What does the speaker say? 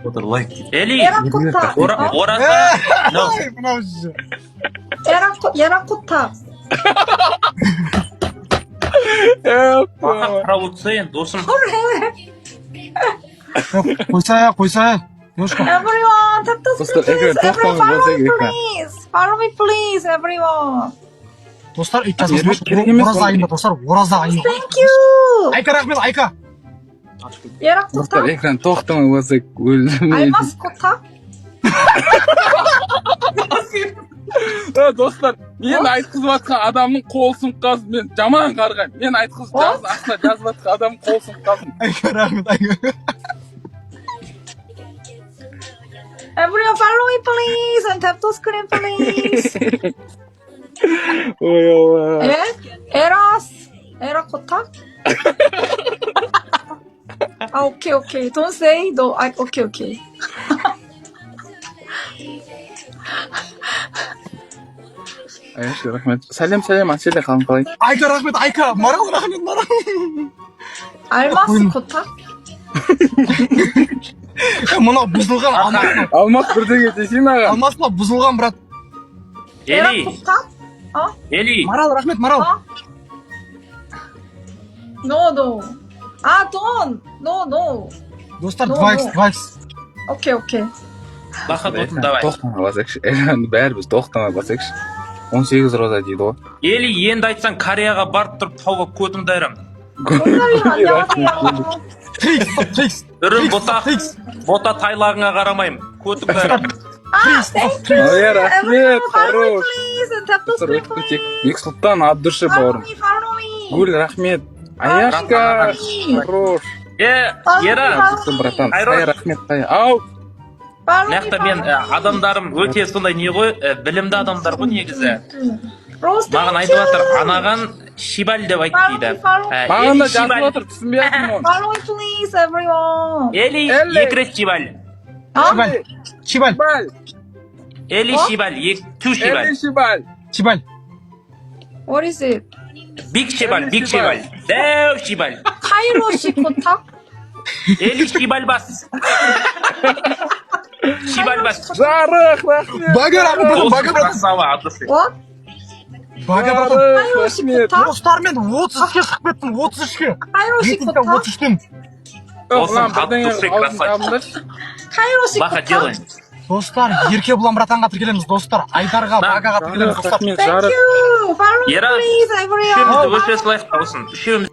отыр лайк дейді. Эли, Терракота. ораза, no. Мынау же. Терракота. Бақа қарап отырса енді досым. Қойса. Девушка. Everyone, tap the Достар, screen, please. экран Everyone, тоқтаңыз, follow болса me, экран. please. Follow me, please, everyone. Достар, керек емес ораза айында, достар, ораза айында. Thank you. Айка рахмет, Айка. Достар, Терракота. экран тоқтамай болсақ өлімі. Альмаскота. Достар, мен айтқызып жатқан адамның қол сұнқасын мен жаман қарғаймын. Мен айтқызып астына жазып жатқан адамның қол сұнқасын. Айка рахмет, Айка. Everyone, follow me, please, and tap the screen, please. Ой, Алла. Terracota. Okay. Don't say no. Okay. Аяш, рахмет. Сәлем, әселе қалың қалай. Айка рахмет, Айка. Марал рахмет, Марал. Альмаскота. Мынау бұзылған алмас. Алмас бірдеңе десейін аға. Алмас мынау бұзылған, брат. Эли, Terracota. Эли, Марал рахмет, Марал. No. Don't. No. Достар, No, 2x. Okay. бақа досым давай. Тоқтамай басайықшы. Бәріміз тоқтамай басайықшы. 18 роза дейді ғой. Эли, енді айтсаң Кореяға барып тұрып тауға көтіңді айырам. 안녕하세요. Трикс. Үрім бота тайлағыңа қарамайым. Көтіңді айырам. Thank you. Ой, рахмет, Everyone, follow me, хорош. please, and tap the Достар, screen, өтіп кетейік. please. Бексұлтан от души бауырым. Follow me. Гүл, рахмет. Аяшка, хорош. Ера, Братан, Айрон. қай рахмет, қай. Ау. мынақты мен адамдарым өте сондай не ғой, білімді адамдар ғой негізі. Маған айтып жатыр, анаған Шибаль деп айт дейді. Маған да жазып отыр, түсінбей жатырмын оны. Follow me, please, everyone. Эли, Элли. екі рет Шибаль. Чибаль. Эли Шибаль, ту Шибаль. Элли Шибаль. Чибаль. What is it? Биг Шибаль. Дәу Шибаль. 카이로시코타? Эли Шибаль бас. Жарық, рахмет. Бага рахмет, Досым бага брат. красава, от души. What? Бага брат. Жарық, рахмет. Достармен 33-ке шығып кеттім, 33-ке. Рейтингте 카이로시코타? 33-тен. Досым, Ұлан, бірдеңе от души аузын красавчик. жабыңдаршы. Бақа 카이로시코타? делаем. Достар, Еркебұлан братанға тіркелеміз, достар. Айдарға, Багаға тіркелеміз, Жарық, достар. рахмет, Thank жарық. you. Follow me, Ера, please, everyone. үшеумізді өшіресілайық болсын. Үшеуміз